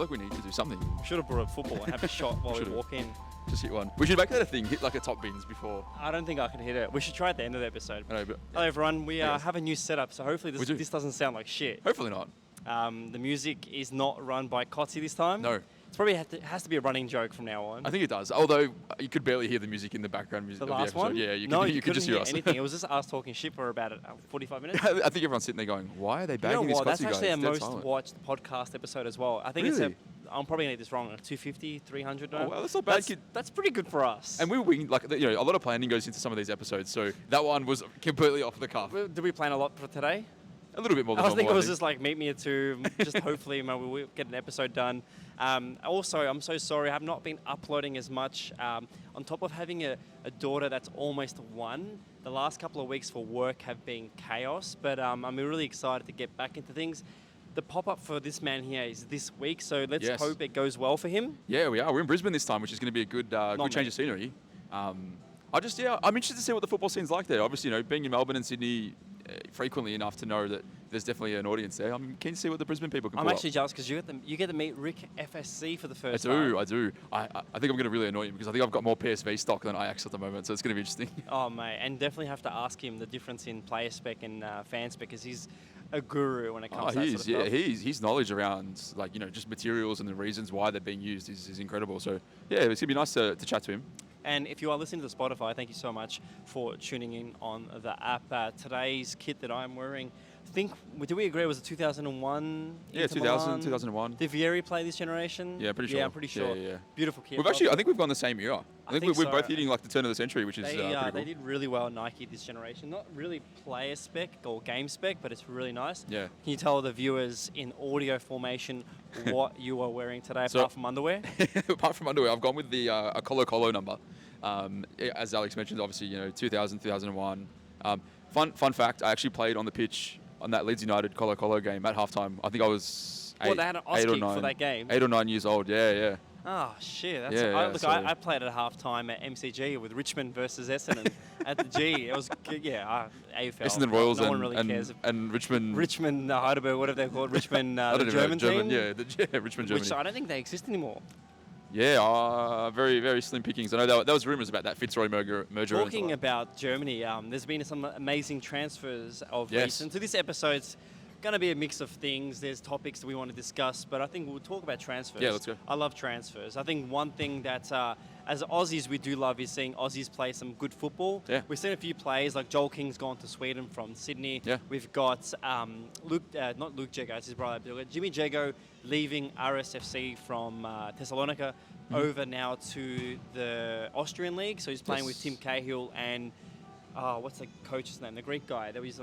feel like we need to do something. Should have brought a football and have a shot while we walk in. Just hit one. We should make that a thing. Hit like a top bins before. I don't think I can hit it. We should try at the end of the episode. I know, but Hello everyone. We have a new setup, so hopefully We do. this doesn't sound like shit. hopefully not. The music is not run by Kotzi this time. No. It's probably has to be a running joke from now on. I think it does. Although you could barely hear the music in the background music The of the last episode. one? Yeah, you couldn't could just hear us. anything. It was just us talking shit for about 45 minutes. I think everyone's sitting there going, "Why are they bagging these That's Scotsy guys?" actually our It's dead most silent. watched podcast episode as well. I think Really? I'm probably going to get this wrong, 250, 300. Oh, well, that's not bad. That's pretty good for us. And we a lot of planning goes into some of these episodes. So that one was completely off the cuff. Did we plan a lot for today? A little bit more than I normal. think it was just like meet me at 2, just hopefully we'll get an episode done. Also, I'm so sorry, I have not been uploading as much. On top of having a daughter that's almost 1, the last couple of weeks for work have been chaos, but I'm really excited to get back into things. The pop-up for this man here is this week, so let's hope it goes well for him. Yeah, we are. We're in Brisbane this time, which is going to be a good change of scenery. I'm interested to see what the football scene's like there. Obviously, being in Melbourne and Sydney frequently enough to know that there's definitely an audience there. I'm keen to see what the Brisbane people can pull I'm actually jealous because you get to meet Rick FSC for the first time. I do. I think I'm going to really annoy him because I think I've got more PSV stock than Ajax at the moment, so it's going to be interesting. Oh, mate, and definitely have to ask him the difference in player spec and fan spec because he's a guru when it comes to that sort of stuff. His knowledge around just materials and the reasons why they're being used is incredible. So yeah, it's going to be nice to chat to him. And if you are listening to Spotify, thank you so much for tuning in on the app. Today's kit that I'm wearing, did we agree it was a 2001? Yeah, 2001. Did Vieri play this generation? Yeah, pretty sure. Yeah, I'm pretty sure. Yeah. Beautiful kit. I think we've gone the same era. I think we're both hitting like the turn of the century, which is pretty cool. They did really well at Nike this generation. Not really player spec or game spec, but it's really nice. Yeah. Can you tell the viewers in audio formation what you are wearing today, apart from underwear? Apart from underwear, I've gone with the a Colo number. As Alex mentioned, obviously, 2000, 2001. Fun fact, I actually played on the pitch on that Leeds United Colo game at halftime. I think I was they had an Oz kick for that game? 8 or 9 years old, yeah. Oh, shit. I played at halftime at MCG with Richmond versus Essendon at the G. It was, AFL. Essendon Royals no one really cares. And Richmond... Richmond, Heidelberg, whatever they're called. Richmond, the German team. Yeah, Richmond, Germany. Which I don't think they exist anymore. Yeah, very, very slim pickings. I know there was rumours about that Fitzroy merger. Talking about Germany, there's been some amazing transfers of recent. So this episode's going to be a mix of things. There's topics that we want to discuss, but I think we'll talk about transfers. Yeah, let's go. I love transfers. I think one thing that, as Aussies, we do love is seeing Aussies play some good football. Yeah. We've seen a few players, like Joel King's gone to Sweden from Sydney. Yeah. We've got not Luke Jago, it's his brother, Jimmy Jago leaving RSFC from Thessalonica over now to the Austrian League. So he's playing with Tim Cahill and what's the coach's name? The Greek guy. He's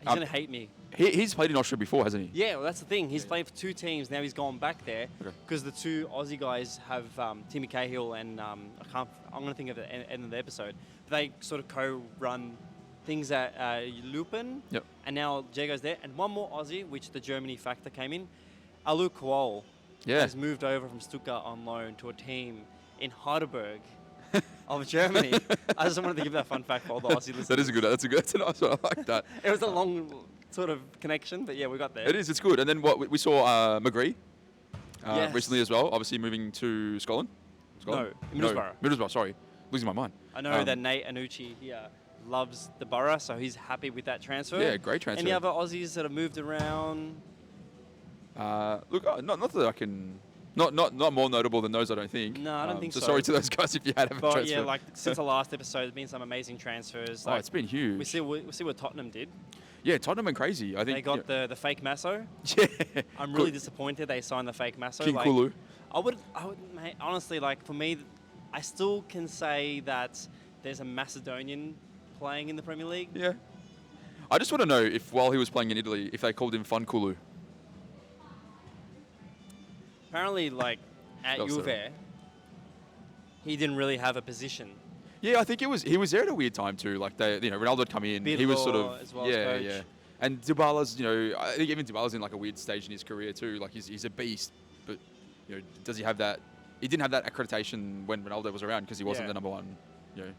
going to hate me. He's played in Austria before, hasn't he? Yeah, well, that's the thing. He's played for 2 teams. Now he's gone back there because the 2 Aussie guys have Timmy Cahill and I'm going to think of the end of the episode. They sort of co-run things at Lupin. Yep. And now Jago's there. And one more Aussie, which the Germany factor came in. Alu Kuol has moved over from Stuttgart on loan to a team in Heidelberg of Germany. I just wanted to give that fun fact for all the Aussie listeners. That's a nice one. I like that. It was a long sort of connection, but yeah, we got there. It is. It's good. And then we saw McGree recently as well. Obviously moving to Scotland. No, Middlesbrough. Middlesbrough. Sorry, losing my mind. I know that Nate Anucci loves the borough, so he's happy with that transfer. Yeah, great transfer. Any other Aussies that have moved around? Look, not that I can. Not more notable than those, I don't think. No, I don't think so. Sorry to those guys if you had a transfer. Yeah, like since the last episode, there's been some amazing transfers. It's been huge. We see what Tottenham did. Yeah, Tottenham went crazy. I think they got the fake Masso. Yeah. I'm really disappointed they signed the fake Masso. King Kulu. I would, mate, honestly, for me, I still can say that there's a Macedonian playing in the Premier League. Yeah. I just want to know if while he was playing in Italy, if they called him Fun Kulu. Apparently, at Juve, he didn't really have a position. Yeah, I think he was there at a weird time too. Ronaldo had come in. He was sort of as well as coach. Yeah. And Dybala's, I think even Dybala's in a weird stage in his career too. He's a beast, but does he have that? He didn't have that accreditation when Ronaldo was around because he wasn't the number one,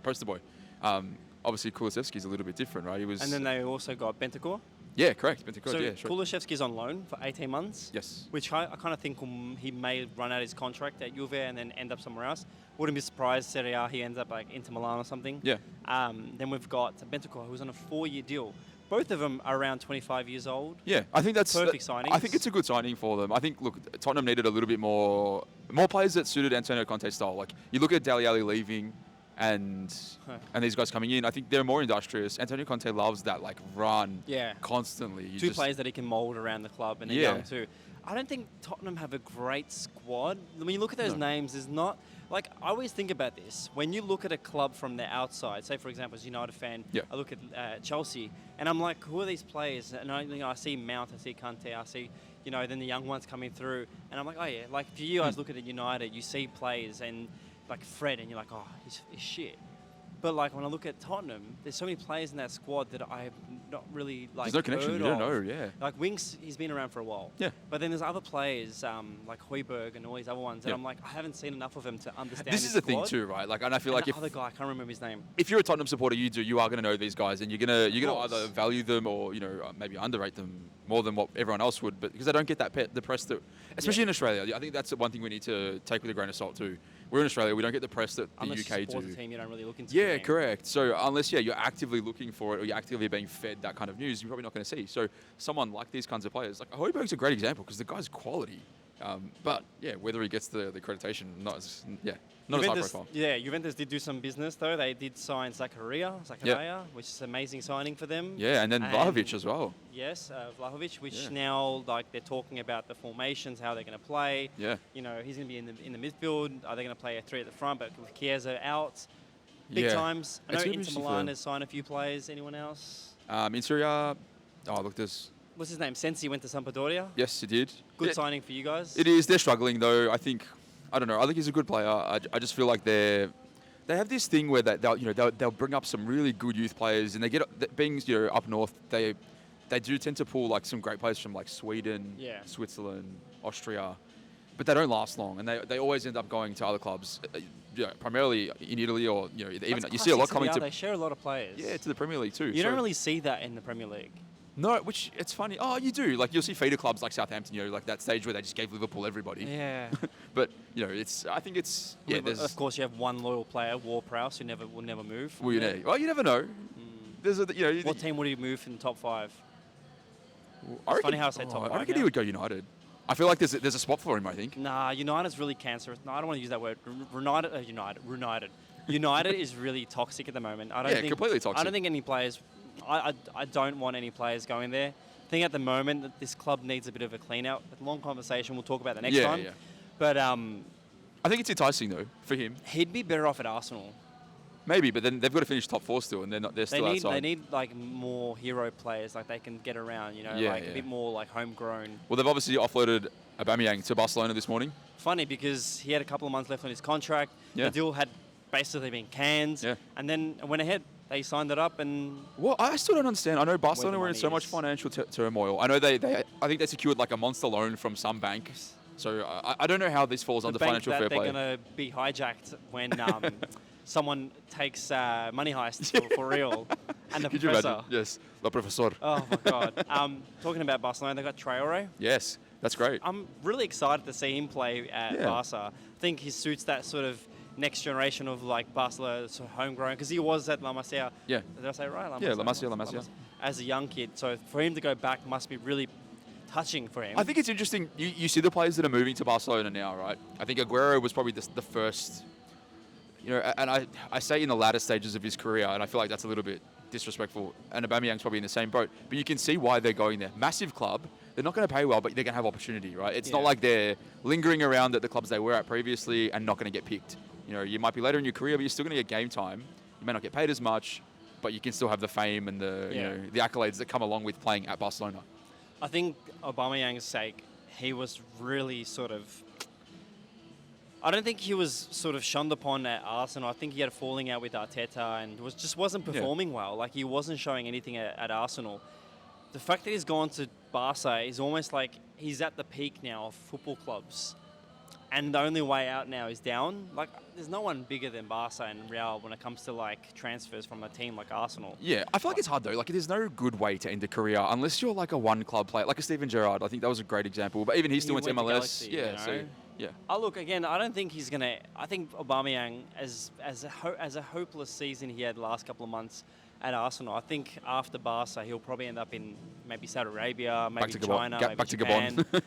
poster boy. Obviously, Kulusevski's a little bit different, right? He was. And then they also got Bentancur. Yeah, correct. Bentancur, So yeah, sure. Kulishevsky's on loan for 18 months. Yes. Which I kind of think he may run out his contract at Juve and then end up somewhere else. Wouldn't be surprised Serie A he ends up like Inter Milan or something. Yeah. Then we've got Bentancur, who's on a 4-year deal. Both of them are around 25 years old. Yeah, I think that's perfect signing. I think it's a good signing for them. I think, look, Tottenham needed a little bit more players that suited Antonio Conte's style. Like, you look at Dele Alli leaving and these guys coming in, I think they're more industrious. Antonio Conte loves that, like, run constantly. Two players that he can mould around the club, and they're young too. I don't think Tottenham have a great squad. When you look at those names, there's not... Like, I always think about this. When you look at a club from the outside, say, for example, as a United fan, I look at Chelsea, and I'm like, who are these players? And I see Mount, I see Kante, I see, then the young ones coming through, and I'm like, oh, yeah. Like, if you guys look at United, you see players, and, like, Fred, and you're like, oh, he's shit. But, like, when I look at Tottenham, there's so many players in that squad that I've not really, like, there's no connection. You don't know, Like, Winks, he's been around for a while. Yeah. But then there's other players, like Højbjerg and all these other ones, and I'm like, I haven't seen enough of them to understand this is the thing too, right? Like, and I feel like the other guy, I can't remember his name. If you're a Tottenham supporter, you are going to know these guys, and you're gonna either value them or maybe underrate them more than what everyone else would, but because they don't get the press that, especially in Australia. I think that's the one thing we need to take with a grain of salt too. We're in Australia, we don't get the press that the Unless UK you support do. the team, you don't really look into Yeah, correct. So unless you're actively looking for it or you're actively being fed that kind of news, you're probably not going to see. So someone like these kinds of players, like Højbjerg's a great example because the guy's quality. But yeah, whether he gets the accreditation, not as high profile. Yeah, Juventus did do some business though. They did sign Zakaria, which is an amazing signing for them. Yeah, and then Vlahovic as well. Yes, Vlahovic, which now like they're talking about the formations, how they're going to play. Yeah. He's going to be in the midfield. Are they going to play a 3 at the front? But with Chiesa out, big times. I know Inter Milan has signed a few players. Anyone else? In Serie A, look, there's... What's his name? Sensi went to Sampdoria. Yes, he did. Good signing for you guys. It is. They're struggling though. I think he's a good player. I just feel like they have this thing where they'll bring up some really good youth players, and they get being up north. They do tend to pull like some great players from like Sweden, Switzerland, Austria, but they don't last long, and they always end up going to other clubs. Primarily in Italy, or even you see a lot coming to. They share a lot of players. Yeah, to the Premier League too. You don't really see that in the Premier League. No, which it's funny. Oh, you do. Like you'll see feeder clubs like Southampton, like that stage where they just gave Liverpool everybody. Yeah. But I think it's of course, you have one loyal player, Ward-Prowse, who will never move. Well, you never know. There's what team would he move in the top 5? It's funny how I say top 5. I reckon he would go United. I feel like there's a spot for him. I think. Nah, United's really cancerous. No, I don't want to use that word. United is really toxic at the moment. I don't think completely toxic. I don't think any players. I don't want any players going there. I think at the moment that this club needs a bit of a clean out. A long conversation we'll talk about the next time. Yeah. But I think it's enticing though for him. He'd be better off at Arsenal. Maybe, but then they've got to finish top 4 still, and they're still outside. They need like more hero players, like they can get around, a bit more like homegrown. Well, they've obviously offloaded Aubameyang to Barcelona this morning. Funny because he had a couple of months left on his contract. Yeah. The deal had basically been canned. Yeah. And then it went ahead. They signed it up and... Well, I still don't understand. I know Barcelona were in so much financial turmoil. I know I think they secured like a monster loan from some bank. So I don't know how this falls under financial fair play. They're going to be hijacked when someone takes money heist for real. And the Could professor. You imagine? Yes, the professor. Oh, my God. Talking about Barcelona, they've got Traore. Yes, that's great. I'm really excited to see him play at Barca. I think he suits that sort of next generation of like Barcelona, sort of homegrown, because he was at La Masia. Yeah. Did I say it right? La Masia. As a young kid. So for him to go back must be really touching for him. I think it's interesting. You see the players that are moving to Barcelona now, right? I think Aguero was probably the first, and I say in the latter stages of his career, and I feel like that's a little bit disrespectful, and Aubameyang's probably in the same boat, but you can see why they're going there. Massive club. They're not going to pay well, but they're going to have opportunity, right? It's not like they're lingering around at the clubs they were at previously and not going to get picked. You might be later in your career, but you're still going to get game time. You may not get paid as much, but you can still have the fame and the the accolades that come along with playing at Barcelona. I think Aubameyang's sake, he was really sort of... I don't think he was sort of shunned upon at Arsenal. I think he had a falling out with Arteta and wasn't performing well. Like, he wasn't showing anything at Arsenal. The fact that he's gone to Barca is almost like he's at the peak now of football clubs. and the only way out now is down. Like, there's no one bigger than Barca and Real when it comes to like transfers from a team like Arsenal. Yeah, I feel like it's hard though. Like, there's no good way to end a career unless you're like a one-club player, like a Steven Gerrard. I think that was a great example. But even he still went to MLS. Galaxy, Yeah, you know? so yeah. Oh, look, again, I don't think he's going to... I think Aubameyang, as a hopeless season he had the last couple of months at Arsenal, I think after Barca, he'll probably end up in maybe Saudi Arabia, maybe China, maybe back to Japan. Gabon.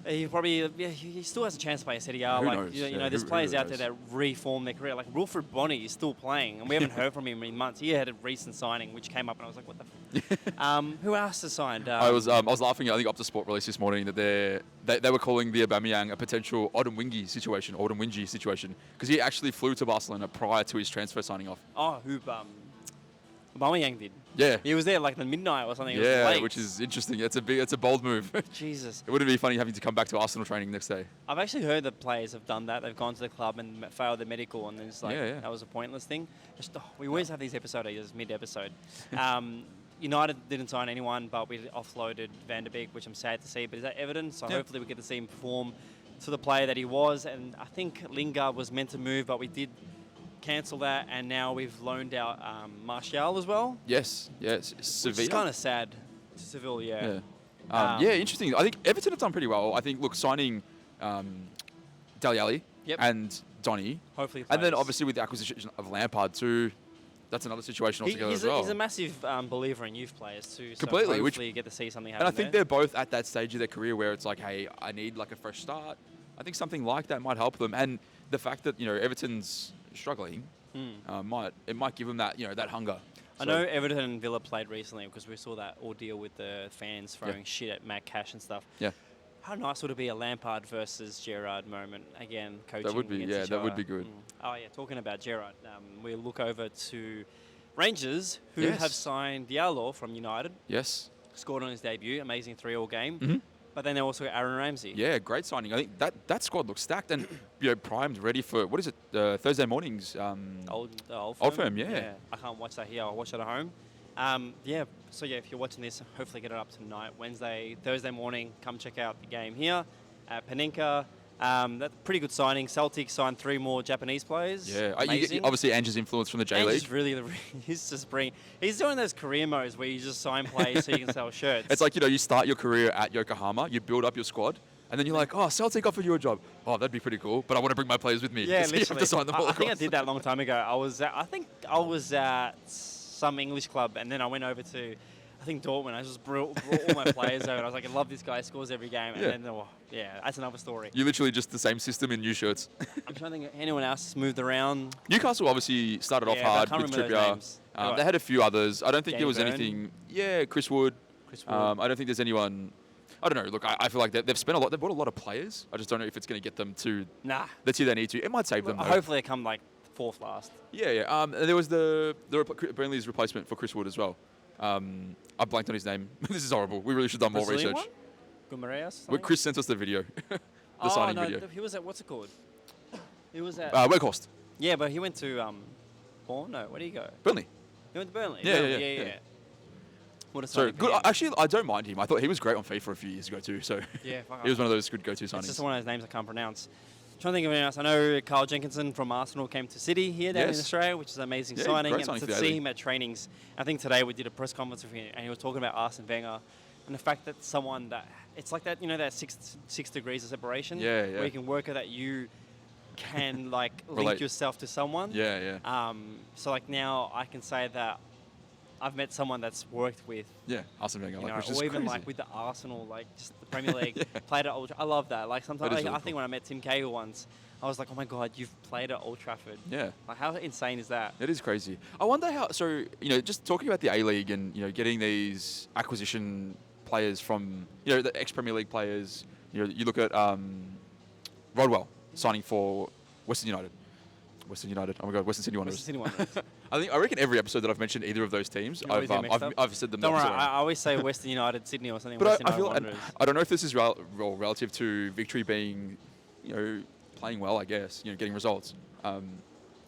He probably, he still has a chance to play a Serie A. Who Like, knows? you know, there's players out there that reform their career. Like Wilfred Bonny is still playing, and we haven't heard from him in months. He had a recent signing, which came up, and I was like, what the who else has signed? I was laughing. I think Up to Sport released this morning that they were calling the Aubameyang a potential Odemwingie situation, because he actually flew to Barcelona prior to his transfer signing off. Oh, who Aubameyang did. Yeah. He was there like the midnight or something. It was Yeah, late. which is interesting. It's a bold move. Jesus. It wouldn't be funny having to come back to Arsenal training next day. I've actually heard that players have done that. They've gone to the club and failed their medical, and it's like, that was a pointless thing. Just we always have these episodes mid-episode. United didn't sign anyone, but we offloaded Van der Beek, which I'm sad to see. But is that evidence? So hopefully we get to see him perform to the player that he was. And I think Lingard was meant to move, but we did cancel that, and now we've loaned out Martial as well. Yes, Sevilla. It's kind of sad. Seville, yeah. Yeah, interesting. I think Everton have done pretty well. I think, look, signing Dele Alli and Donny. Hopefully. And then obviously with the acquisition of Lampard too, that's another situation altogether as well. He's a massive believer in youth players too. Completely. So hopefully you get to see something happen. And I think they're both at that stage of their career where it's like, hey, I need like a fresh start. I think something like that might help them. And the fact that, Everton's struggling might give them that that hunger. I know Everton and Villa played recently because we saw that ordeal with the fans throwing shit at Matt Cash and stuff. Yeah. How nice would it be a Lampard versus Gerrard moment again? Coaching. That would be that would be good. Oh yeah, talking about Gerrard, we look over to Rangers who have signed Diallo from United. Yes. Scored on his debut, amazing 3-3 game. But then they also got Aaron Ramsey. Yeah, great signing. I think that squad looks stacked and primed, ready for what is it? Thursday mornings. Old Firm. Yeah. I can't watch that here. I'll watch it at home. So if you're watching this, hopefully get it up tonight, Thursday morning. Come check out the game here at Panenka. That's pretty good signing. Celtic signed 3 more Japanese players. Yeah, obviously Ange's influence from the J League. He's doing those career modes where you just sign players so you can sell shirts. It's like you start your career at Yokohama, you build up your squad, and then you're like, oh, Celtic offered you a job. Oh, that'd be pretty cool, but I want to bring my players with me. Yeah, so you have to sign them all I think I across. did that a long time ago. I think I was at some English club, and then I went over to, I think Dortmund. I just brought all my players over. And I was like, I love this guy. He scores every game. And then, that's another story. You're literally just the same system in new shirts. I'm trying to think of anyone else has moved around. Newcastle obviously started off hard with Trippier. They had a few others. I don't think there was anything. Yeah, Chris Wood. I don't think there's anyone. I don't know. Look, I feel like they've spent a lot. They've bought a lot of players. I just don't know if it's going to get them to the tier they need to. It might save them, though. Hopefully they come like 4th last. Yeah. And there was Burnley's replacement for Chris Wood as well. I blanked on his name. This is horrible. We really should have done more research. Guimaraes? Chris sent us the video. the signing video. He was at, what's it called? He was at... Weghorst. Yeah, but he went to... Bourne? No, where did he go? Burnley. He went to Burnley? Yeah. What a so good. Actually, I don't mind him. I thought he was great on FIFA a few years ago too. So he was one of those good go-to signings. It's just one of those names I can't pronounce. Trying to think of anyone else. I know Carl Jenkinson from Arsenal came to City here down in Australia, which is an amazing signing. And to see him at trainings, I think today we did a press conference with him, and he was talking about Arsene Wenger and the fact that someone that it's like that, that 6 degrees of separation, where you can work at that you can link yourself to someone. So like now I can say that I've met someone that's worked with Arsene Wenger, or even crazy. With the Arsenal, just the Premier League, played at Old Trafford. I love that. Sometimes really I think when I met Tim Cahill once, I was like, oh my God, you've played at Old Trafford. Yeah. How insane is that? It is crazy. I wonder how. So just talking about the A-League and getting these acquisition players from the ex-Premier League players. You look at Rodwell signing for Western United. Oh my God, Western Sydney Wanderers. I reckon every episode that I've mentioned either of those teams, I've said them. Don't worry, I always say Western United, Sydney or something. But I don't know if this is relative to Victory being, playing well. I guess getting results.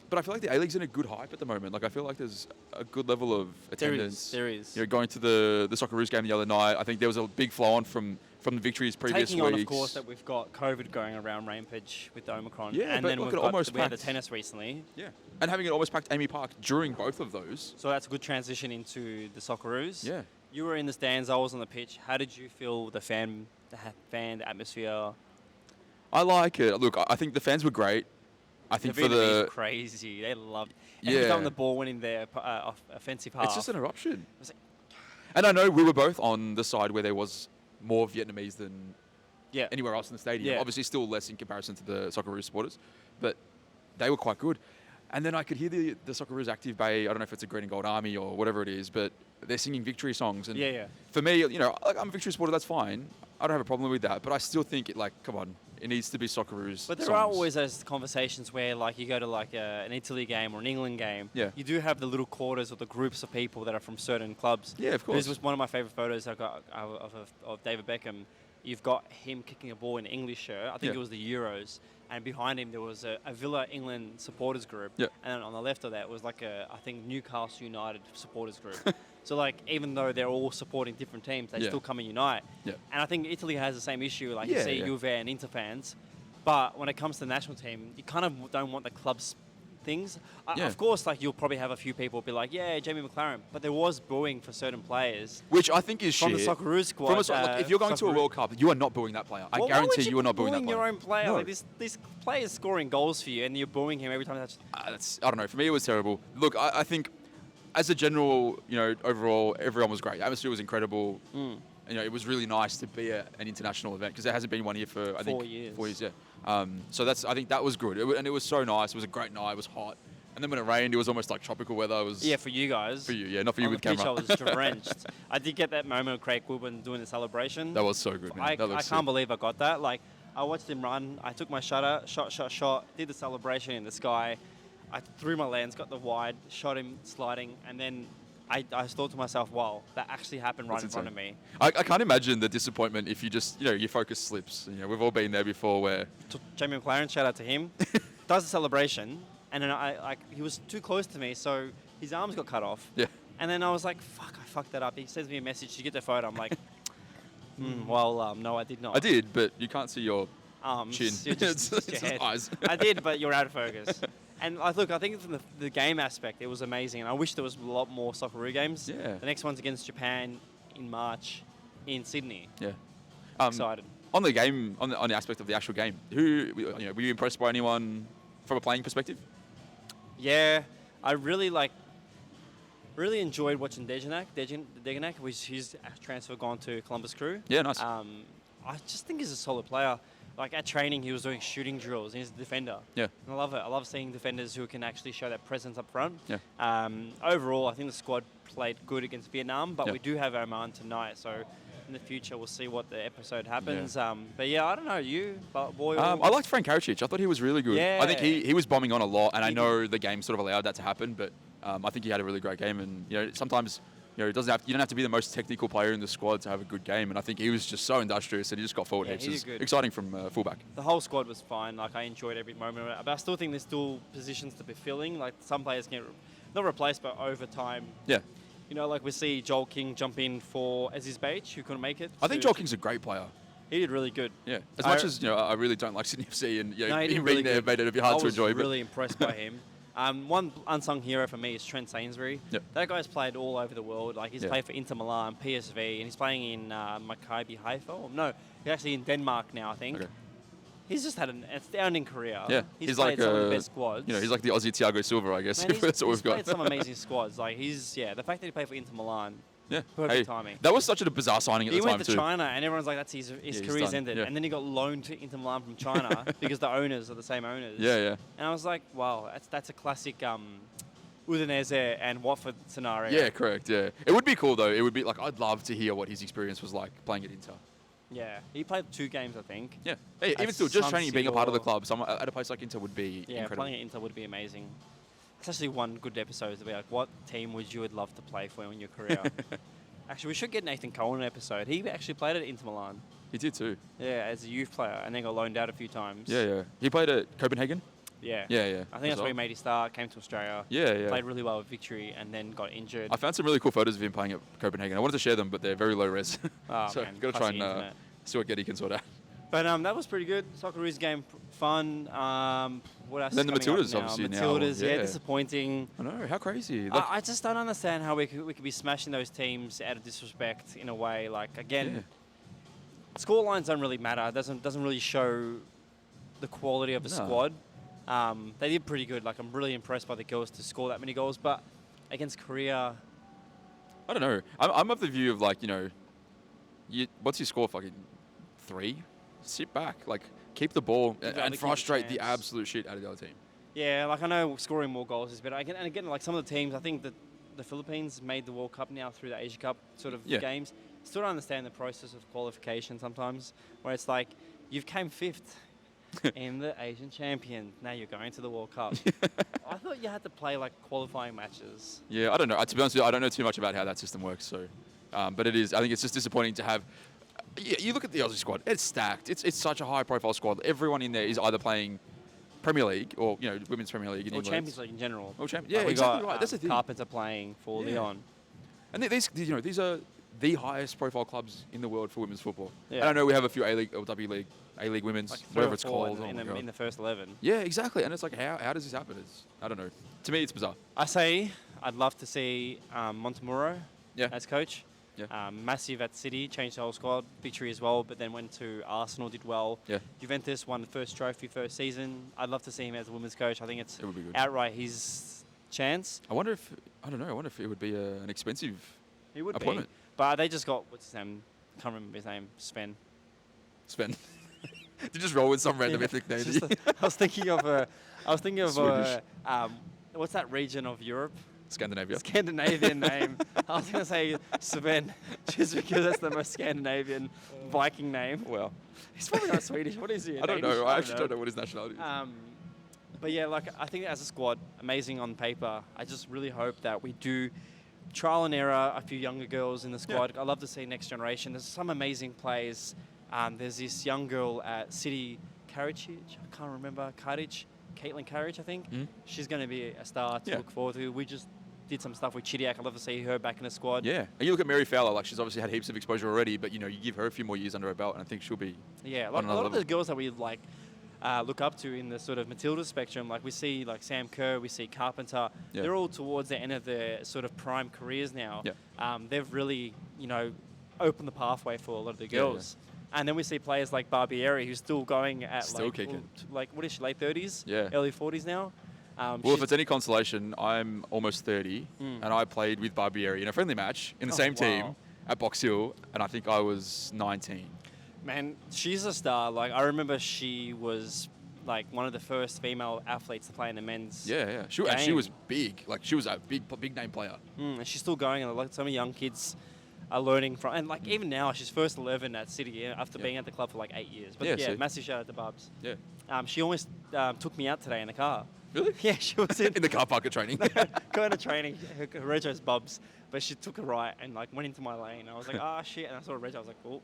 But I feel like the A-League's in a good hype at the moment. Like, I feel like there's a good level of attendance. There is. You know, going to the Socceroos game the other night, I think there was a big flow-on from the victories previous Taking weeks. on, of course, that we've got COVID going around rampage with the Omicron. Yeah, and but then look, we had the tennis recently. Yeah. And having it almost packed Amy Park during both of those. So that's a good transition into the Socceroos. Yeah. You were in the stands, I was on the pitch. How did you feel the fan atmosphere? I like it. Look, I think the fans were great. I think The for Vietnamese the... were crazy. They loved it. Yeah. Every time the ball went in their offensive half. It's just an eruption. It's like, And I know we were both on the side where there was more Vietnamese than yeah. anywhere else in the stadium. Yeah. Obviously still less in comparison to the Socceroos supporters, but they were quite good. And then I could hear the Socceroos Active Bay, I don't know if it's a green and gold army or whatever it is, but they're singing victory songs. And Yeah. for me, you know, like, I'm a victory supporter, that's fine. I don't have a problem with that, but I still think come on, it needs to be Socceroos But there songs. are always those conversations where, like, you go to like an Italy game or an England game. Yeah. You do have the little quarters or the groups of people that are from certain clubs. Yeah, of course. This was one of my favourite photos I got of David Beckham. You've got him kicking a ball in an English shirt. I think Yeah. it was the Euros. And behind him there was a Villa England supporters group. Yeah. And then on the left of that was like I think Newcastle United supporters group. So like even though they're all supporting different teams, they Yeah. still come and unite. Yeah. And I think Italy has the same issue. Like you Yeah, see yeah. Juve and Inter fans. But when it comes to the national team, you kind of don't want the club's things. Yeah. Of course, like you'll probably have a few people be like, yeah, Jamie McLaren. But there was booing for certain players. Which I think is From shit. the Socceroos squad. Look, if you're going to a World Cup, you are not booing that player. I Well, guarantee why would you are not booing that booing player. your own player. No. Like this player's scoring goals for you, and you're booing him every time. I don't know. For me, it was terrible. Look, I think as a general, you know, overall, everyone was great. The atmosphere was incredible. You know, it was really nice to be at an international event because there hasn't been one here for, I think, 4 years. 4 years, yeah. So I think that was good. And it was so nice. It was a great night. It was hot. And then when it rained, it was almost like tropical weather. It was Yeah, for you guys. For you, yeah. Not for you On with the pitch, camera. I was drenched. I did get that moment of Craig Woodburn doing the celebration. That was so good, man. I That looked can't sick. believe I got that. Like, I watched him run. I took my shutter, shot, did the celebration in the sky. I threw my lens, got the wide, shot him sliding, and then I thought to myself, wow, that actually happened right That's in front of me. I can't imagine the disappointment if you just, you know, your focus slips. You know, we've all been there before where... Jamie McLaren, shout out to him, does the celebration, and then he was too close to me, so his arms got cut off. Yeah. And then I was like, fuck, I fucked that up. He sends me a message, did you get the photo? I'm like, no, I did not. I did, but you can't see your Arms, chin. you're just It's your just head. eyes. I did, but you're out of focus. And I think from the game aspect, it was amazing. And I wish there was a lot more Socceroo games. Yeah. The next one's against Japan in March in Sydney. Yeah. Excited. On the game, on the aspect of the actual game, were you impressed by anyone from a playing perspective? Yeah, I really enjoyed watching Dejanak, his transfer gone to Columbus Crew. Yeah, nice. I just think he's a solid player. Like at training, he was doing shooting drills. He's a defender. Yeah. And I love it. I love seeing defenders who can actually show that presence up front. Yeah. Overall, I think the squad played good against Vietnam, but Yeah. we do have Oman tonight, so in the future we'll see what the episode happens. But yeah, I don't know boy. I liked Frank Karacic. I thought he was really good. Yeah. I think he was bombing on a lot, and I He know the game sort of allowed that to happen, but I think he had a really great game. And you know, sometimes you don't have to be the most technical player in the squad to have a good game. And I think he was just so industrious and he just got forward heaps. he It was did good. exciting from fullback. The whole squad was fine. Like I enjoyed every moment of it. But I still think there's still positions to be filling. Like some players get not replaced, but over time. Yeah. You know, like we see Joel King jump in for Aziz Beich, who couldn't make it. I think Joel King's a great player. He did really good. Yeah. As much as I really don't like Sydney FC, and No, he did him really being there good. made it a bit hard to enjoy. I was really impressed by him. One unsung hero for me is Trent Sainsbury. Yep. That guy's played all over the world. Like he's played for Inter Milan, PSV, and he's playing in Maccabi Haifa. Oh, no, he's actually in Denmark now, I think. Okay. He's just had an astounding career. Yeah. He's like played some of the best squads. He's like the Aussie Thiago Silva, I guess. Man, That's what he's we've got. played some amazing squads. Like the fact that he played for Inter Milan. Yeah. Perfect timing. That was such a bizarre signing at He the time went to too. China, and everyone's like, "That's his he's career's done. ended." Yeah. And then he got loaned to Inter Milan from China because the owners are the same owners. Yeah, yeah. And I was like, "Wow, that's a classic Udinese and Watford scenario." Yeah, correct. Yeah, it would be cool though. It would be like I'd love to hear what his experience was like playing at Inter. Yeah, he played 2 games, I think. Yeah, hey, even At still, just San training, being a part of the Siro. club, at a place like Inter would be Yeah, incredible. playing at Inter would be amazing. It's actually one good episode to be like, what team would you love to play for in your career? Actually, we should get Nathan Cole in an episode. He actually played at Inter Milan. He did too. Yeah, as a youth player, and then got loaned out a few times. Yeah, yeah. He played at Copenhagen. Yeah. Yeah. I think that's where he made his start, came to Australia, Yeah. played really well with Victory, and then got injured. I found some really cool photos of him playing at Copenhagen. I wanted to share them, but they're very low res. Oh, so man, got to try and internet. see what Getty can sort out. But that was pretty good. Socceroos game, fun. What else? Then the is coming up Matildas, now? obviously, now, Matildas, yeah, yeah. disappointing. I know, how crazy. I just don't understand how we could be smashing those teams out of disrespect in a way. Like again, score lines don't really matter. It doesn't really show the quality of the squad. They did pretty good. Like I'm really impressed by the girls to score that many goals, but against Korea, I don't know. I'm of the view of like, what's your score? Fucking 3? Sit back, like keep the ball and frustrate the absolute shit out of the other team. Yeah, like I know scoring more goals is better. And again, like some of the teams, I think that the Philippines made the World Cup now through the Asia Cup sort of games. Still don't understand the process of qualification sometimes, where it's like you've came 5th in the Asian Champion. Now you're going to the World Cup. I thought you had to play like qualifying matches. Yeah, I don't know. To be honest with you, I don't know too much about how that system works. So, but it is. I think it's just disappointing to have. You look at the Aussie squad; it's stacked. It's such a high-profile squad. Everyone in there is either playing Premier League or Women's Premier League in Or England. Champions League in general. Or Like exactly right. That's the thing. Carpenter playing for Lyon. And these are the highest-profile clubs in the world for women's football. Yeah. And I know we have a few A-League or W League, A-League women's, Like 3 whatever or it's 4 called. in the first 11. Yeah, exactly. And it's like, how does this happen? I don't know. To me, it's bizarre. I say I'd love to see Montemuro as coach. Yeah. Massive at City, changed the whole squad. Victory as well, but then went to Arsenal, did well. Yeah. Juventus won the first trophy first season. I'd love to see him as a women's coach. I think it would be good. outright his chance. I wonder if it would be an expensive appointment. But they just got, what's his name? Can't remember his name. Sven. Did you just roll with some random ethnic name? I was thinking of Swedish. What's that region of Europe? Scandinavia. Scandinavian name. I was going to say Sven, just because that's the most Scandinavian Viking name. Well, he's probably not Swedish. What is he? I don't know. I actually don't know what his nationality is. But yeah, like I think as a squad, amazing on paper. I just really hope that we do trial and error a few younger girls in the squad. I love to see next generation. There's some amazing players. There's this young girl at City, Karic. I can't remember. Caitlin Karic, I think. She's going to be a star to look forward to. We just did some stuff with Chidiac. I'd love to see her back in the squad. Yeah. And you look at Mary Fowler, like she's obviously had heaps of exposure already, but you give her a few more years under her belt, and I think she'll be. Yeah, like a lot of the girls that we like look up to in the sort of Matilda spectrum, like we see like Sam Kerr, we see Carpenter. Yeah. They're all towards the end of their sort of prime careers now. Yeah. They've really, opened the pathway for a lot of the girls. And then we see players like Barbieri, who's still going at kicking. What is she, late 30s? Yeah. Early 40s now? Well, if it's any consolation, I'm almost 30, and I played with Barbieri in a friendly match in the same team at Box Hill, and I think I was 19. Man, she's a star. Like, I remember she was like one of the first female athletes to play in the men's Yeah. She was big. Like, she was a big name player. And she's still going, and like so many young kids are learning from, and like even now she's first 11 at City after being at the club for like 8 years. But massive shout out to Bubs. Yeah. She almost took me out today in the car. Really? Yeah, she was in the car park at training. Going to training. Her rego's Bubs, but she took a right and like went into my lane. I was like, shit, and I saw a rego. I was like, oh,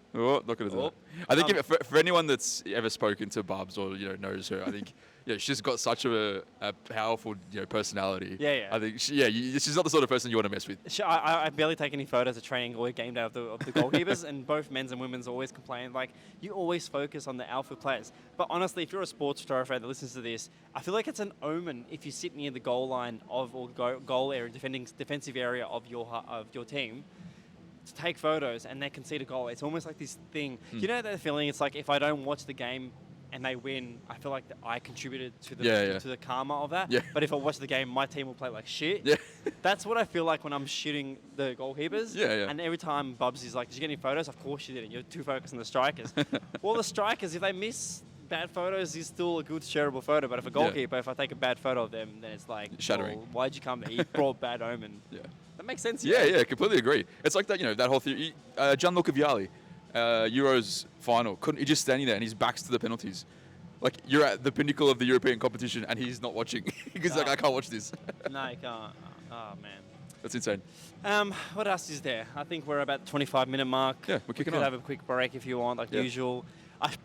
not gonna do that. I think for anyone that's ever spoken to Bubs or knows her, I think she's got such a powerful personality. Yeah. I think she's not the sort of person you want to mess with. I barely take any photos of training or game day of the goalkeepers, and both men's and women's always complain like you always focus on the alpha players. But honestly, if you're a sports photographer that listens to this, I feel like it's an omen if you sit near the goal line or goal area, defensive area of your team, to take photos and they can see the goal. It's almost like this thing. You know that feeling? It's like if I don't watch the game and they win, I feel like that I contributed to the karma of that. Yeah. But if I watch the game, my team will play like shit. Yeah. That's what I feel like when I'm shooting the goalkeepers. Yeah. And every time Bubs is like, did you get any photos? Of course you didn't. You're too focused on the strikers. Well, the strikers, if they miss bad photos, is still a good shareable photo. But if a goalkeeper, if I take a bad photo of them, then it's like, shattering. Well, why'd you come there? You brought bad omen. Yeah. That makes sense. Yeah, completely agree. It's like that, that whole theory. Gianluca Vialli, Euros final, he's just standing there and his back's to the penalties. Like, you're at the pinnacle of the European competition and he's not watching. He's like, I can't watch this. No, you can't. Oh, man. That's insane. What else is there? I think we're about 25-minute mark. Yeah, we're kicking on. Could have a quick break if you want, like usual.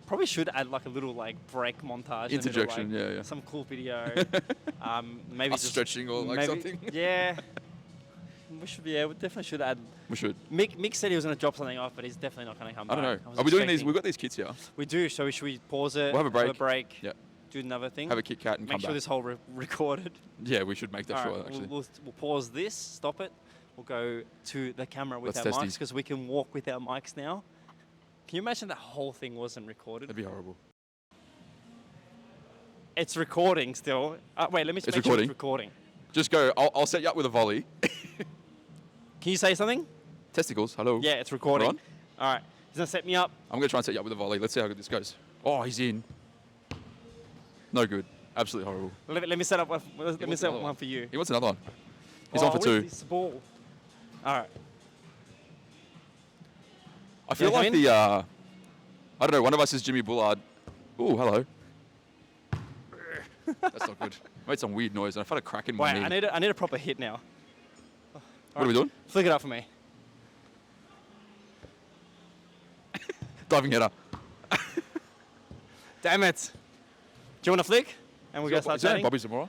Probably should add like a little like break montage. Interjection, in the middle, like, yeah. Some cool video. Maybe Us just stretching or like maybe, something. Yeah. We should be able. Definitely should add. We should. Mick said he was going to drop something off, but he's definitely not going to come I back. don't know. Are we doing these? We've got these kits here. We do. So should we pause it? We'll have a break. Yeah. Do another thing. Have a Kit Kat and Make come sure back. this whole recorded. Yeah, we should make that All sure, right, actually. We'll pause this, stop it. We'll go to the camera with Let's our test mics these. because we can walk with our mics now. Can you imagine that whole thing wasn't recorded? That'd be horrible. It's recording still. Wait, let me make sure it's recording. Just go. I'll set you up with a volley. Can you say something? Testicles, hello. Yeah, it's recording. We're on? All right. He's going to set me up. I'm going to try and set you up with a volley. Let's see how good this goes. Oh, he's in. No good. Absolutely horrible. Let me set up one. Let me set up another one for you. He wants another one. He's on for two. This ball? All right. I feel like I don't know, one of us is Jimmy Bullard. Ooh, hello. That's not good. I made some weird noise and I felt a crack in my knee. Wait, I need a proper hit now. What are we doing? Flick it up for me. Diving header. Damn it. Do you want to flick? And we're going to start Is that chatting? Bobby Zamora?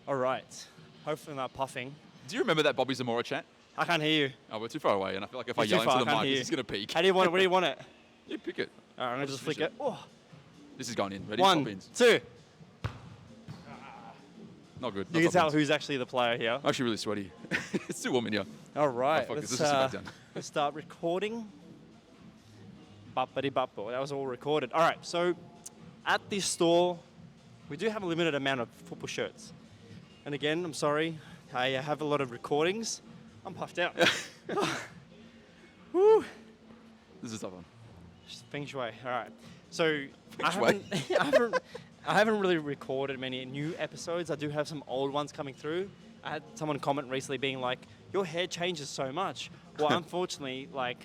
All right. Hopefully not puffing. Do you remember that Bobby Zamora chant? I can't hear you. Oh, we're too far away and I feel like if I You're yell too far, into the I can't mic, hear he's going to peak. How do you want it? Where do you want it? You pick it. All right, I'm going to just flick it. Oh. This is going in. Ready? One, Pop ins. two. Not good. You can tell who's actually the player here. I'm actually really sweaty. It's too warm in here. All right. Oh, fuck this. Let's, Let's just sit back down. let's start recording. Buppity-buppo. That was all recorded. All right. So at this store, we do have a limited amount of football shirts. And again, I'm sorry. I have a lot of recordings. I'm puffed out. Woo. This is a tough one. Feng Shui. All right. So I Shui. I haven't really recorded many new episodes. I do have some old ones coming through. I had someone comment recently being like, your hair changes so much. Well, unfortunately, like,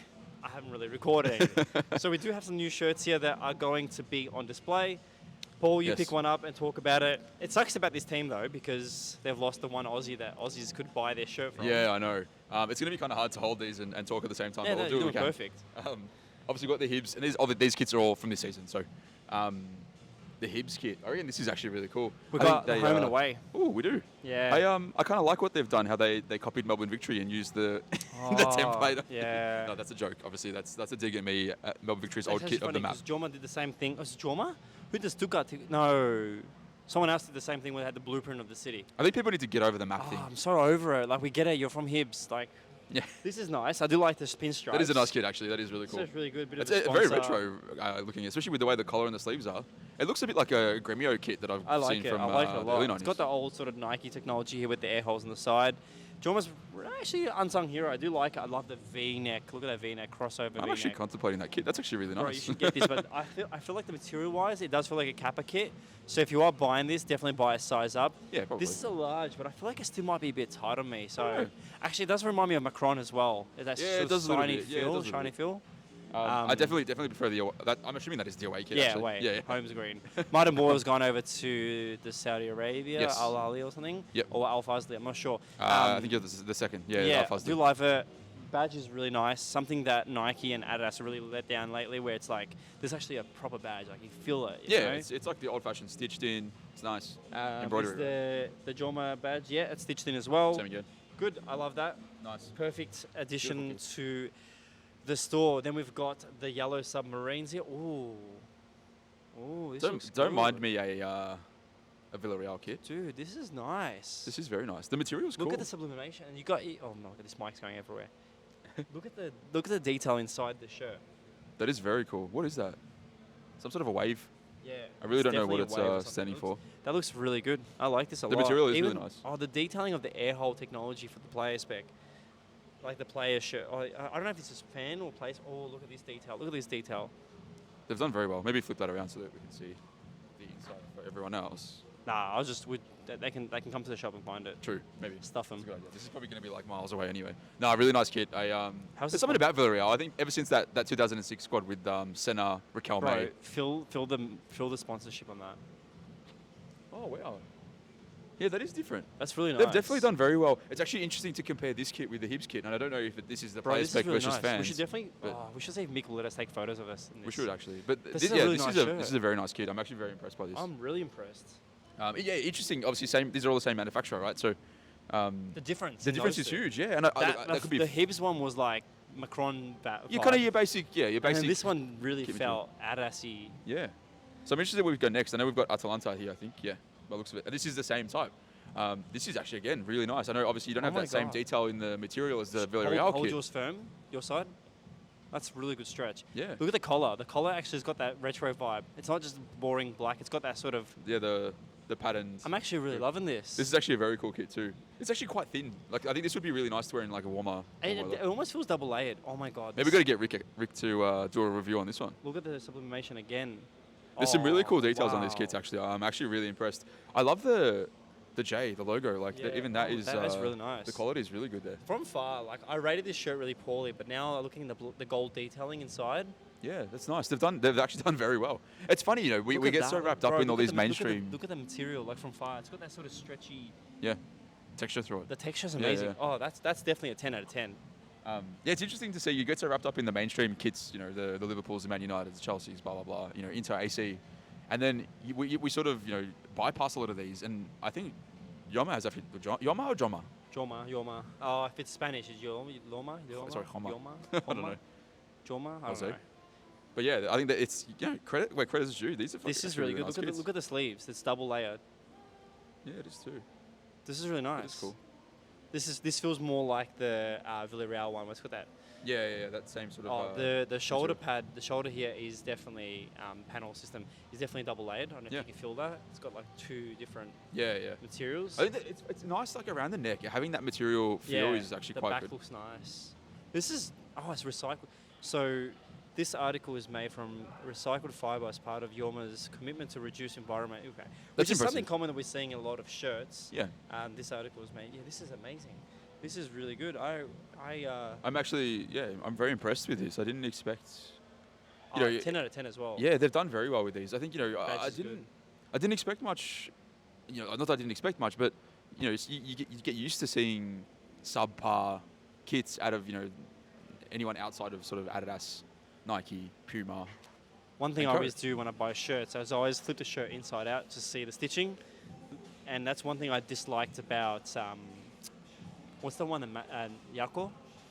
I haven't really recorded anything. So we do have some new shirts here that are going to be on display. Paul, you Yes. pick one up and talk about it. It sucks about this team, though, because they've lost the one Aussie that Aussies could buy their shirt from. Yeah, I know. It's going to be kind of hard to hold these and talk at the same time. Yeah, but no, we'll do you're what we doing can. perfect. Obviously, we've got the Hibs, and these kits are all from this season. So, the Hibs kit. I reckon this is actually really cool. We've got the home and away. Oh, we do. Yeah. I kind of like what they've done. How they copied Melbourne Victory and used the the template. Yeah. No, that's a joke. Obviously, that's a dig at me. Melbourne Victory's That's old kit of the map. Jorma did the same thing. Was it Jorma? Who did Stuttgart? No. Someone else did the same thing where they had the blueprint of the city. I think people need to get over the map thing. I'm so over it. Like, we get it. You're from Hibs. Like, Yeah. this is nice. I do like the spin stripes. That is a nice kit, actually. That is really cool. It's really good. Bit It's of a very sponsor. retro looking, especially with the way the collar and the sleeves are. It looks a bit like a Gremio kit that I've I like seen it. from I like it a the lot. early 90s. It's got the old sort of Nike technology here with the air holes on the side. Jorma's actually an unsung hero. I do like it. I love the V-neck. Look at that V-neck, crossover I'm V-neck. actually contemplating that kit. That's actually really nice. Bro, you should get this, but I feel like the material-wise, it does feel like a Kappa kit. So if you are buying this, definitely buy a size up. Yeah, probably. This is a large, but I feel like it still might be a bit tight on me. I So don't know. actually, it does remind me of Macron as well. That Yeah, sort it of does a little shiny bit. Yeah, it feel, does a little shiny bit. feel. I definitely prefer the. I'm assuming that is the away kit. Yeah, actually. wait. Yeah. Home's green. Martin Boyle's gone over to the Saudi Arabia, Yes. Al Ahly or something. Yep. Or Al Fazli, I'm not sure. I think you're the second. Yeah, yeah, Al I Fazli. do love it. Badge is really nice. Something that Nike and Adidas have really let down lately, where it's like there's actually a proper badge. Like you feel it. You Yeah, know? it's like the old-fashioned stitched in. It's nice. Is Embroidery. the Jorma badge, yeah, it's stitched in as well. Same again. Good, I love that. Nice. Perfect addition Beautiful to the store. Then we've got the yellow submarines here. Ooh, this looks Don't good. mind me a Villarreal kit. Dude, this is nice. This is very nice. The material's cool. Look at the sublimation, and you got. Oh no, this mic's going everywhere. look at the detail inside the shirt. That is very cool. What is that? Some sort of a wave? Yeah. I really don't know definitely what a wave or it's something. standing for. That looks really good. I like this a lot. The material is really Even- nice. Oh, the detailing of the air hole technology for the player spec. Like the player shirt. Oh, I don't know if this is fan or place. Oh, look at this detail. Look at this detail. They've done very well. Maybe flip that around so that we can see the inside for everyone else. Nah, I was just they can come to the shop and find it. True, maybe. Stuff them. That's a good idea. This is probably going to be like miles away anyway. No, really nice kit. How's There's this something one? about Villarreal. I think ever since that 2006 squad with Senna, Raquel Bro, May. fill the sponsorship on that. Oh wow. Yeah, that is different. That's really nice. They've definitely done very well. It's actually interesting to compare this kit with the Hibs kit, and I don't know if this is the player This is spec really versus nice. fans. We should definitely. We should see if Mick will let us take photos of us. In this. We should actually. But This is a really nice shirt. This is a very nice kit. I'm actually very impressed by this. I'm really impressed. Yeah, interesting. Obviously, same. These are all the same manufacturer, right? So The difference. the difference is huge. Yeah, and that could be. The Hibs one was like Macron. You kind of your basic. Yeah, your basic. And this one really kit felt Adidas-y. Yeah. So I'm interested where we go next. I know we've got Atalanta here. I think. Yeah, by the looks of it. And this is the same type. This is actually, again, really nice. I know, obviously, you don't have that same detail in the material as the Villarreal Hold kit. yours firm, your side. That's a really good stretch. Yeah. Look at the collar. The collar actually has got that retro vibe. It's not just boring black. It's got that sort of... Yeah, the patterns. I'm actually really loving this. This is actually a very cool kit, too. It's actually quite thin. Like, I think this would be really nice to wear in, like, a warmer... It almost feels double-layered. Oh, my God. Maybe we've got to get Rick to do a review on this one. Look at the sublimation again. There's some really cool details on these kits, actually. I'm actually really impressed. I love the J, the logo. Like, even that is... That's really nice. The quality is really good there. From far, like, I rated this shirt really poorly, but now looking at the gold detailing inside... Yeah, that's nice. They've actually done very well. It's funny, you know, we get so wrapped up in all these mainstream... Look at the material, like, from far. It's got that sort of stretchy... Yeah, texture through it. The texture's amazing. Yeah. Oh, that's definitely a 10 out of 10. Yeah, it's interesting to see you get so wrapped up in the mainstream kits, you know, the Liverpools, the Man United, the Chelseas, blah, blah, blah, you know, Inter, AC. And then we sort of, you know, bypass a lot of these. And I think Yoma has actually... Yoma or Joma? Yoma. Oh, if it's Spanish, it's Loma? Sorry, Joma. Yoma? I don't know. Joma? I don't know. But yeah, I think that it's, you know, credit where credit is due. These are This is really good. nice Look at the sleeves. It's double layered. Yeah, it is too. This is really nice. It's cool. This feels more like the Villarreal one. It's got that. Yeah, that same sort of. The shoulder pad, the shoulder here is definitely panel system. Is definitely double layered. I don't know if you can feel that. It's got like two different materials. I think that it's nice, like around the neck. Having that material feel is actually quite good. The back looks nice. This is it's recycled. So this article is made from recycled fibre as part of Yoma's commitment to reduce environmental impact. Which is something common that we're seeing in a lot of shirts. Yeah. This article was made. Yeah, this is amazing. This is really good. I'm actually, I'm very impressed with this. I didn't expect... 10 out of 10 as well. Yeah, they've done very well with these. I think, you know, I didn't expect much, you know, not that I didn't expect much, but, you know, you get used to seeing subpar kits out of, you know, anyone outside of sort of Adidas, Nike, Puma. One thing I always do when I buy shirts is I always flip the shirt inside out to see the stitching. And that's one thing I disliked about... what's the one that Yako?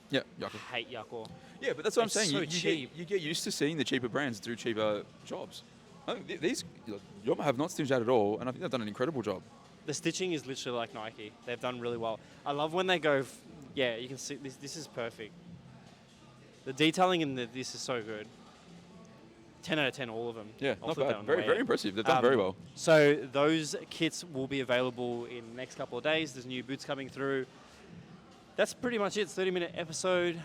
Yeah, Yako. I hate Yako. Yeah, but that's what I'm saying. So cheap. You get used to seeing the cheaper brands do cheaper jobs. I think these Yoma have not stitched out at all, and I think they've done an incredible job. The stitching is literally like Nike. They've done really well. I love when they go. You can see this. This is perfect. The detailing in this is so good. 10 out of 10, all of them. Yeah, not bad. Very impressive. They've done very well. So those kits will be available in the next couple of days. There's new boots coming through. That's pretty much it. It's a 30-minute episode.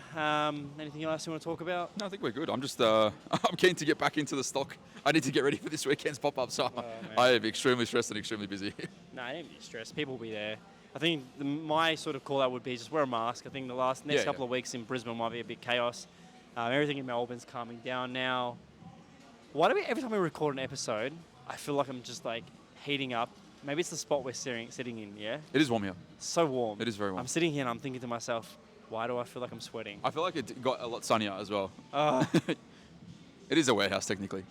Anything else you want to talk about? No, I think we're good. I'm just, I'm keen to get back into the stock. I need to get ready for this weekend's pop-up, so I am extremely stressed and extremely busy. No, don't be stressed. People will be there. I think my sort of call-out would be just wear a mask. I think the next couple of weeks in Brisbane might be a bit chaos. Everything in Melbourne's calming down now. Why do we, every time we record an episode, I feel like I'm just like heating up. Maybe it's the spot we're sitting in, yeah? It is warm here. So warm. It is very warm. I'm sitting here and I'm thinking to myself, why do I feel like I'm sweating? I feel like it got a lot sunnier as well. It is a warehouse, technically.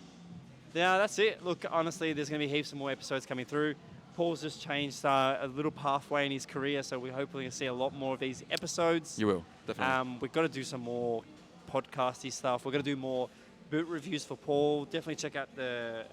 Yeah, that's it. Look, honestly, there's going to be heaps of more episodes coming through. Paul's just changed a little pathway in his career, so we're hopefully going to see a lot more of these episodes. You will, definitely. We've got to do some more podcasty stuff. We're going to do more boot reviews for Paul. Definitely check out the...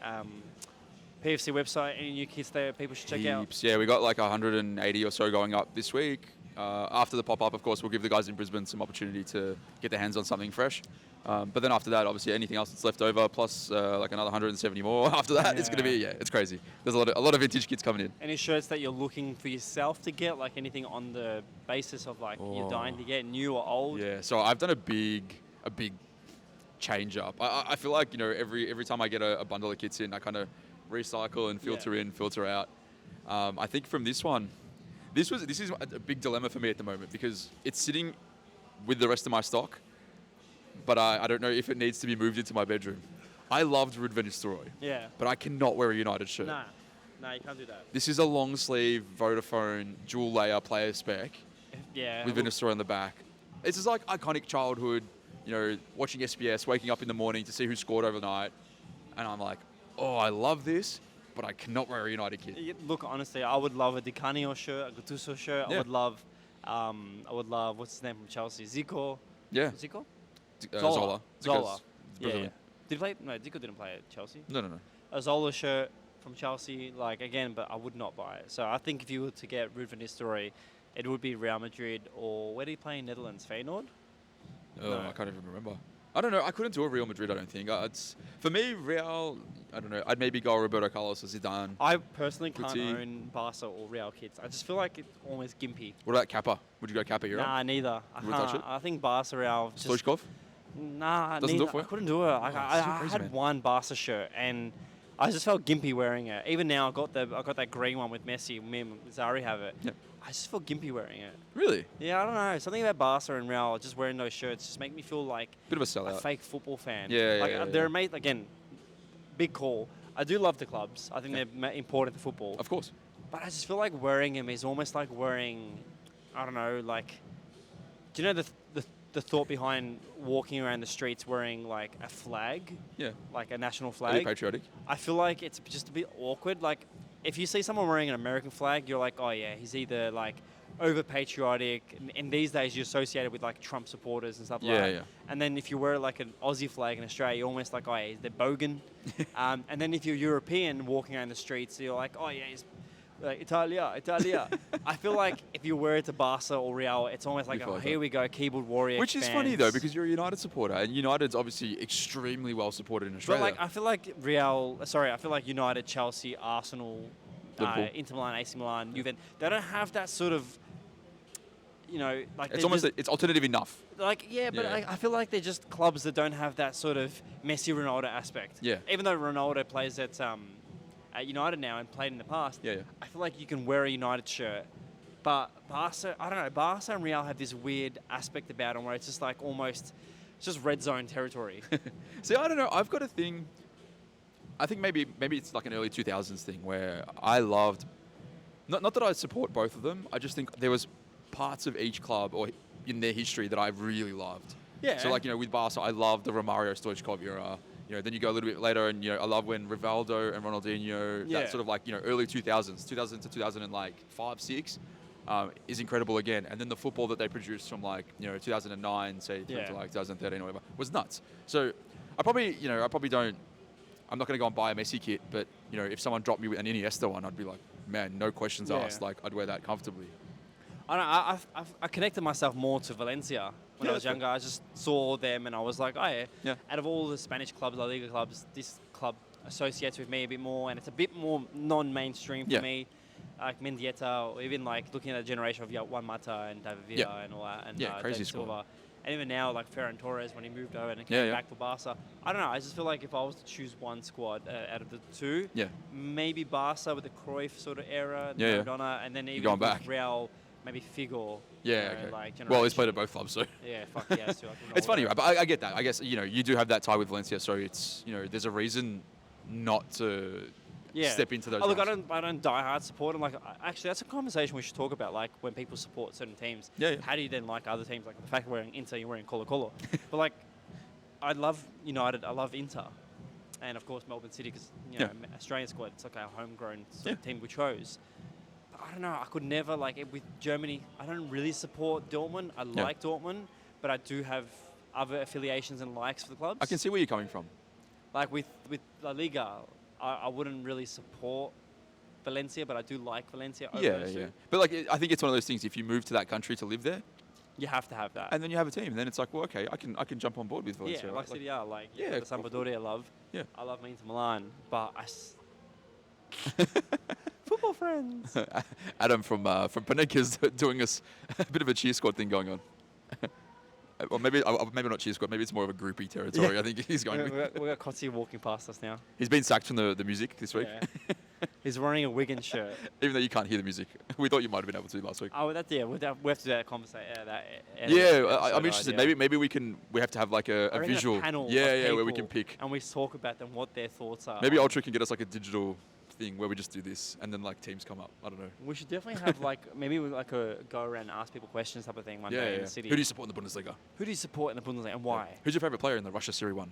PFC website, any new kits there people should check out? Yeah, we got like 180 or so going up this week. After the pop-up, of course, we'll give the guys in Brisbane some opportunity to get their hands on something fresh. But then after that, obviously, anything else that's left over, plus like another 170 more after that, it's going to be, it's crazy. There's a lot of vintage kits coming in. Any shirts that you're looking for yourself to get, like anything on the basis of like you're dying to get, new or old? Yeah, so I've done a big change up. I feel like, you know, every time I get a bundle of kits in, I kind of recycle and filter in, filter out. I think from this one, this is a big dilemma for me at the moment because it's sitting with the rest of my stock, but I don't know if it needs to be moved into my bedroom. I loved Ruud van Nistelrooy, but I cannot wear a United shirt. Nah. No, you can't do that. This is a long sleeve Vodafone dual layer player spec Yeah. with Venezuela on the back. It's just like iconic childhood, watching SBS, waking up in the morning to see who scored overnight. And I'm like, oh, I love this, but I cannot wear a United kit. Look, honestly, I would love a Di Canio shirt, a Gattuso shirt. Yeah. I would love, what's his name from Chelsea? Zico? Yeah. Zico? Zola. Zola. Yeah. Yeah. Did he play? No, Zico didn't play at Chelsea. No. A Zola shirt from Chelsea, again, but I would not buy it. So I think if you were to get Ruud van Nistelrooy, it would be Real Madrid or where did he play in Netherlands? Feyenoord? Oh, No. I can't even remember. I don't know. I couldn't do a Real Madrid, I don't think. For me, Real, I don't know. I'd maybe go Roberto Carlos or Zidane. I personally can't Guti. own Barca or Real kits. I just feel like it's almost gimpy. What about Kappa? Would you go Kappa era? Nah, neither. You wouldn't touch it? I think Barca Real just... Stoichkov? Nah, Doesn't do neither. it for you? I couldn't do it. it's so I crazy, had man. one Barca shirt and I just felt gimpy wearing it. Even now, I got that green one with Messi. Me and Zari have it. Yep. I just feel gimpy wearing it. Really? Yeah, I don't know. Something about Barca and Real, just wearing those shirts, just make me feel like Bit of a a sellout. fake football fan. Yeah, They're amazing. Again, big call. I do love the clubs. I think they're important to football. Of course. But I just feel like wearing them is almost like wearing, I don't know, do you know the thought behind walking around the streets wearing like a flag, Yeah. like a national Are you flag? patriotic? I feel like it's just a bit awkward. Like, if you see someone wearing an American flag, you're like, oh yeah, he's either like over patriotic. And these days, you're associated with like Trump supporters and stuff like that. Yeah. And then if you wear like an Aussie flag in Australia, you're almost like, oh yeah, they're bogan. And then if you're European walking around the streets, you're like, oh yeah, he's like Italia. I feel like if you wear it to Barca or Real, it's almost like, You feel oh, like here that. we go, keyboard warrior. Which is funny though, because you're a United supporter, and United's obviously extremely well supported in But Australia. I feel like I feel like United, Chelsea, Arsenal, Liverpool. Inter Milan, AC Milan, Juventus, they don't have that sort of, It's almost it's alternative enough. I feel like they're just clubs that don't have that sort of Messi, Ronaldo aspect. Yeah. Even though Ronaldo plays at United now and played in the past, Yeah. I feel like you can wear a United shirt. But Barca, I don't know, Barca and Real have this weird aspect about them where it's just like almost, it's just red zone territory. See, I don't know. I've got a thing. I think maybe it's like an early 2000s thing where I loved. Not that I support both of them. I just think there was parts of each club or in their history that I really loved. Yeah. So with Barca, I loved the Romario Stoichkov era. Then you go a little bit later, and I love when Rivaldo and Ronaldinho, Yeah. that sort of early 2000s, 2000 to 2005, 6, is incredible again. And then the football that they produced from 2009, say through to 2013 or whatever, was nuts. So I probably don't. I'm not going to go and buy a Messi kit, but if someone dropped me with an Iniesta one, I'd be like, man, no questions asked. I'd wear that comfortably. I connected myself more to Valencia when I was that's fair. younger. I just saw them and I was like, oh Yeah. out of all the Spanish clubs, La Liga clubs, this club associates with me a bit more and it's a bit more non-mainstream for Yeah. me. Like Mendieta, or even looking at the generation of Juan Mata and David Villa Yeah. and all that. And Crazy David squad. Silva. And even now, Ferran Torres, when he moved over and came back for Barca. I don't know, I just feel like if I was to choose one squad out of the two, Yeah. maybe Barca with the Cruyff sort of era, Yeah. Maradona, and then even going with back. Real, maybe Figo. Yeah, you know, okay. Well, he's played at both clubs, so. Yeah, fuck yes. Too. It's funny, right? But I get that. I guess, you do have that tie with Valencia, so it's, there's a reason not to step into those Oh, look, ranks. I don't die hard support them. Actually, that's a conversation we should talk about. When people support certain teams, Yeah. how do you then like other teams? The fact that we're wearing Inter, you're wearing Colo Colo. But I love United. I love Inter, and of course Melbourne City because Australian squad. It's our homegrown sort of team we chose. But I don't know. I could never with Germany. I don't really support Dortmund. I like Dortmund, but I do have other affiliations and likes for the clubs. I can see where you're coming from. With La Liga, I wouldn't really support Valencia, but I do like Valencia over those two. But I think it's one of those things. If you move to that country to live there, You have to have that. and then you have a team, and then it's like, well, okay, I can jump on board with Valencia. Yeah, right? City are yeah, the Sampdoria I love. Yeah. I love Inter Milan, but football friends. Adam from Panenka's doing us a bit of a cheer squad thing going on. Or maybe not cheer squad. Maybe it's more of a groupie territory. I think he's going with. We got Kotzi walking past us now. He's been sacked from the music this week, Yeah. He's wearing a Wigan shirt. even though you can't hear the music. We thought you might have been able to last week. Oh, we have to do that conversation. I'm interested. Maybe we have to have a visual. panel. Yeah, of where we people can pick. and we talk about them, what their thoughts are. Maybe Ultra can get us a digital thing where we just do this and then like teams come up. I don't know. We should definitely have like maybe like a go around and ask people questions type of thing one day in the city. Who do you support in the Bundesliga? Who do you support in the Bundesliga and why? Who's your favourite player in the Russia Serie 1?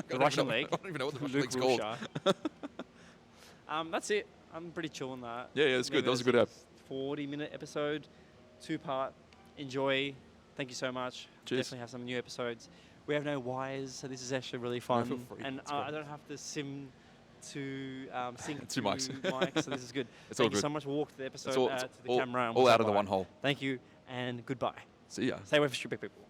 The Russian league. I don't even know what the Russian Luke league's called. That's it. I'm pretty chill on that. Yeah, it's good. That was a good app. 40-minute episode, 2-part. Enjoy. Thank you so much. Cheers. Definitely have some new episodes. We have no wires, so this is actually really fun. feel free. And It's great. I don't have to sync Two mics. mics, so this is good. It's all Thank you good. so much. We'll walk to the episode, It's all, to the camera. And all we'll out say of the bye. one hole. Thank you, and goodbye. See ya. Stay away from stupid people.